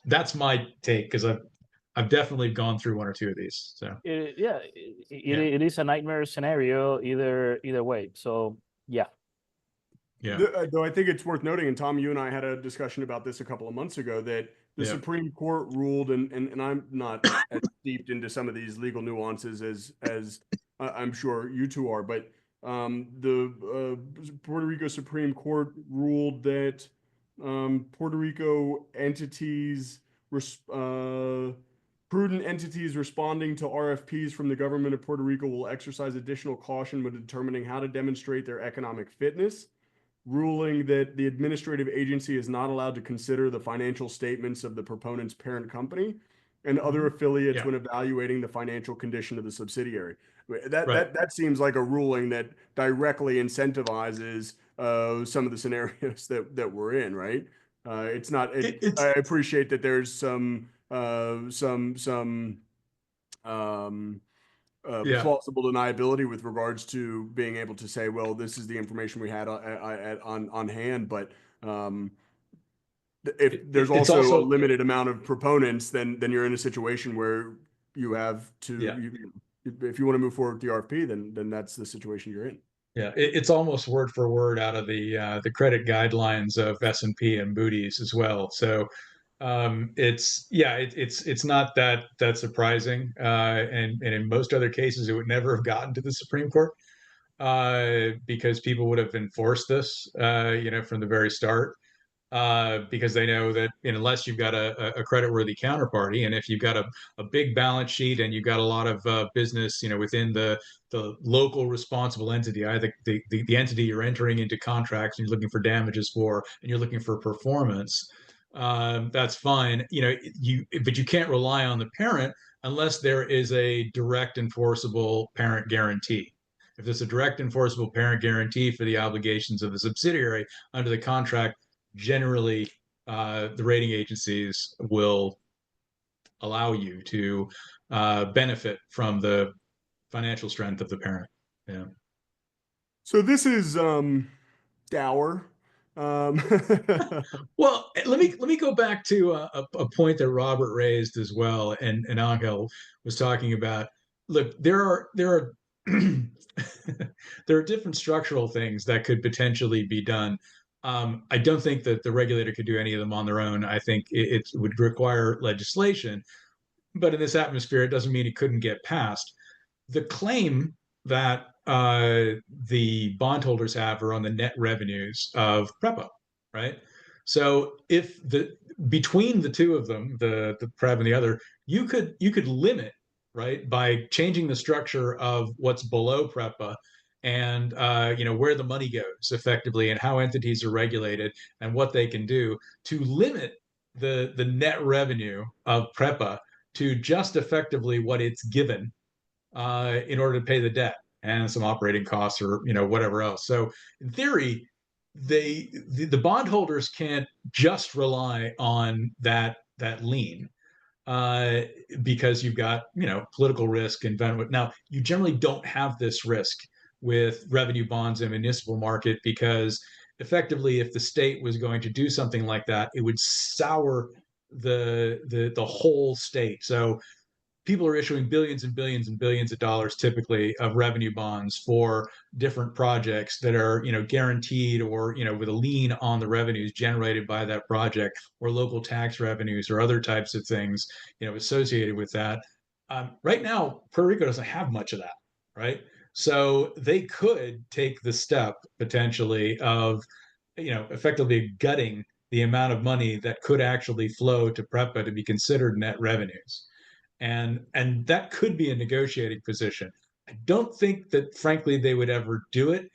that's my take, because I've definitely gone through one or two of these. So it is a nightmare scenario either way. So yeah. Though I think it's worth noting, and Tom, you and I had a discussion about this a couple of months ago, that the Supreme Court ruled, and I'm not as steeped into some of these legal nuances as I'm sure you two are, but the Puerto Rico Supreme Court ruled that Puerto Rico entities, prudent entities responding to RFPs from the government of Puerto Rico will exercise additional caution when determining how to demonstrate their economic fitness, ruling that the administrative agency is not allowed to consider the financial statements of the proponent's parent company and other affiliates when evaluating the financial condition of the subsidiary. That seems like a ruling that directly incentivizes some of the scenarios that we're in, right? It's not. I appreciate that there's some plausible deniability with regards to being able to say, well, this is the information we had on hand, but if there's also a limited amount of proponents, then you're in a situation where you have to. If you want to move forward with the RFP, then that's the situation you're in. Yeah, it's almost word for word out of the credit guidelines of S&P and Moody's as well. So it's not that surprising, and in most other cases, it would never have gotten to the Supreme Court because people would have enforced this, from the very start. Because they know that unless you've got a creditworthy counterparty, and if you've got a big balance sheet and you've got a lot of business, within the local responsible entity, either the entity you're entering into contracts and you're looking for damages for, and you're looking for performance, that's fine. But you can't rely on the parent unless there is a direct enforceable parent guarantee. If there's a direct enforceable parent guarantee for the obligations of the subsidiary under the contract, generally the rating agencies will allow you to benefit from the financial strength of the parent. Yeah. So this is dour. Well, let me go back to a point that Robert raised as well, and Angel was talking about. Look, there are there are different structural things that could potentially be done. I don't think that the regulator could do any of them on their own. I think it would require legislation. but in this atmosphere, it doesn't mean it couldn't get passed. The claim that the bondholders have are on the net revenues of PREPA, right? So if the between the two of them, the PREB and the other, you could limit, right, by changing the structure of what's below PREPA and where the money goes effectively and how entities are regulated and what they can do to limit the net revenue of PREPA to just effectively what it's given in order to pay the debt and some operating costs or whatever else. So in theory, the bondholders can't just rely on that lien uh, because you've got political risk and now you generally don't have this risk with revenue bonds in municipal market because effectively if the state was going to do something like that it would sour the whole state. So people are issuing billions and billions and billions of dollars typically of revenue bonds for different projects that are guaranteed or with a lien on the revenues generated by that project or local tax revenues or other types of things associated with that. Right now Puerto Rico doesn't have much of that, right? So they could take the step potentially of effectively gutting the amount of money that could actually flow to PREPA to be considered net revenues, and that could be a negotiating position. I don't think that frankly they would ever do it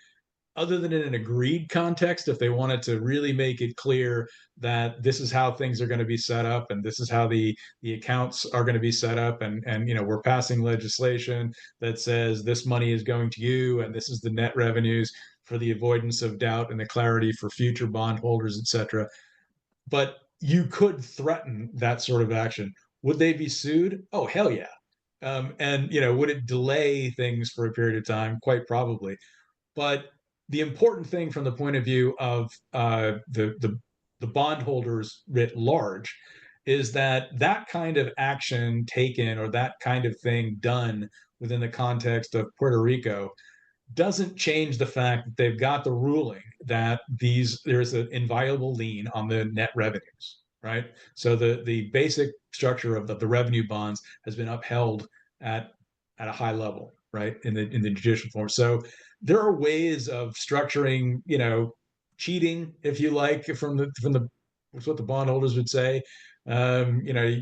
other than in an agreed context if they wanted to really make it clear that this is how things are going to be set up and this is how the accounts are going to be set up, and we're passing legislation that says this money is going to you and this is the net revenues for the avoidance of doubt and the clarity for future bondholders, etc. But you could threaten that sort of action. Would they be sued? Oh, hell yeah. And would it delay things for a period of time? Quite probably. But the important thing from the point of view of the bondholders writ large is that that kind of action taken or that kind of thing done within the context of Puerto Rico doesn't change the fact that they've got the ruling that there's an inviolable lien on the net revenues, right? So the basic structure of the revenue bonds has been upheld at a high level, right, in the judicial form. So there are ways of structuring, cheating, if you like, from the that's what the bondholders would say. Puerto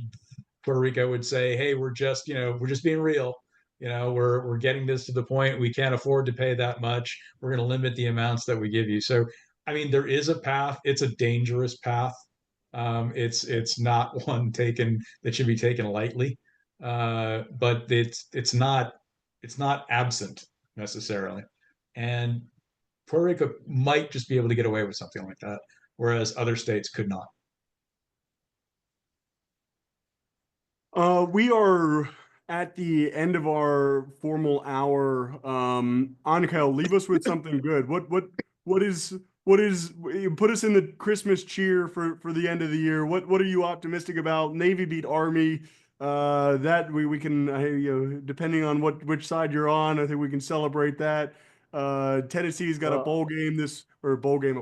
Rico would say, hey, we're just being real. We're getting this to the point we can't afford to pay that much. We're going to limit the amounts that we give you. So I mean there is a path. It's a dangerous path. It's not one taken that should be taken lightly, but it's not absent necessarily, and Puerto Rico might just be able to get away with something like that, whereas other states could not. We are at the end of our formal hour. Ankel, leave us with something good. What is put us in the Christmas cheer for the end of the year? What are you optimistic about? Navy beat Army. That we can depending on which side you're on, I think we can celebrate that. Tennessee's got a a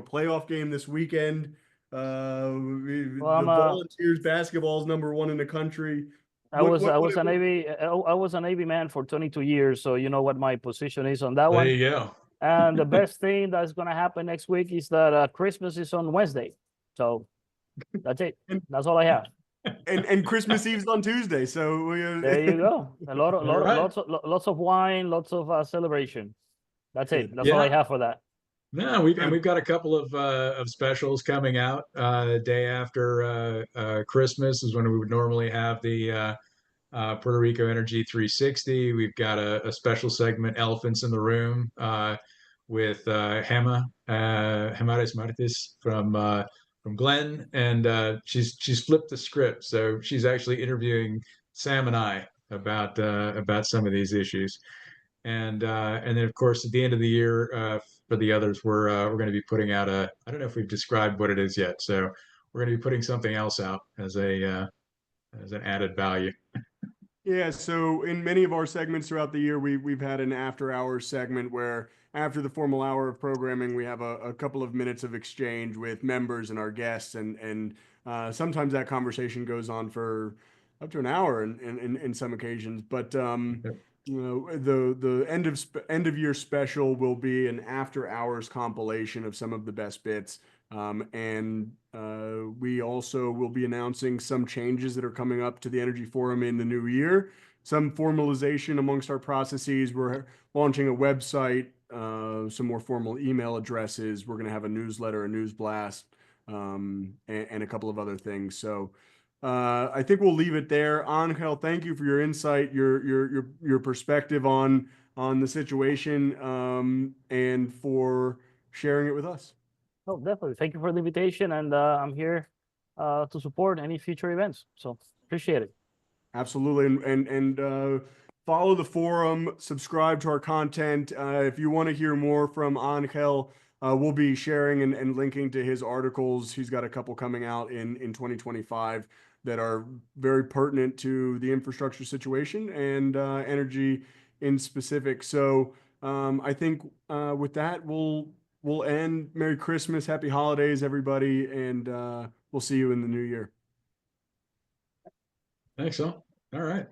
playoff game this weekend. Well, The Volunteers basketball is number one in the country. I was a Navy man for 22 years, so you know what my position is on that There one. you go. And the best thing that's gonna happen next week is that Christmas is on Wednesday. So that's it. That's all I have. And Christmas Eve's on Tuesday, so There you go. Right. Lots of wine, lots of celebration. That's it. That's all I Yeah. have for that. No, we've got a couple of specials coming out. Day after Christmas is when we would normally have the Puerto Rico Energy 360. We've got a special segment, Elephants in the Room, with Gemares Martis from Glenn, and she's flipped the script, so she's actually interviewing Sam and I about some of these issues. And then of course at the end of the year, for the others, we're going to be putting out I don't know if we've described what it is yet, so we're going to be putting something else out as an added value. yeah. So in many of our segments throughout the year, we've had an after hours segment where after the formal hour of programming, we have a couple of minutes of exchange with members and our guests, and sometimes that conversation goes on for up to an hour in some occasions. But Yep. you know, the end of year special will be an after hours compilation of some of the best bits. And we also will be announcing some changes that are coming up to the Energy Forum in the new year. Some formalization amongst our processes. We're launching a website, some more formal email addresses. We're going to have a newsletter, a news blast, and a couple of other things. So I think we'll leave it there. Angel, thank you for your insight, your perspective on the situation, and for sharing it with us. Oh, definitely. Thank you for the invitation, and I'm here to support any future events. So appreciate it. Absolutely, and follow the forum, subscribe to our content. If you want to hear more from Angel, we'll be sharing and linking to his articles. He's got a couple coming out in 2025 that are very pertinent to the infrastructure situation and energy in specific. So I think with that, we'll end. Merry Christmas, Happy Holidays, everybody, and we'll see you in the new year. Thanks, all right.